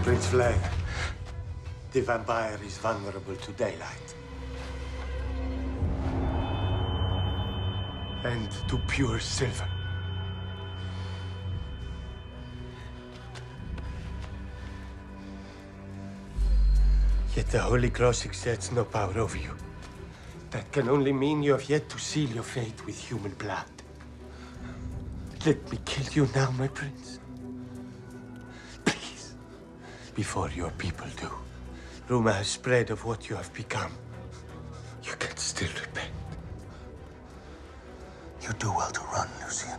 Prince Flame, the vampire is vulnerable to daylight. And to pure silver. Yet the Holy Cross exerts no power over you. That can only mean you have yet to seal your fate with human blood. Let me kill you now, my prince. Please. Before your people do. Rumor has spread of what you have become. You can still repent. You do well to run, Lucian.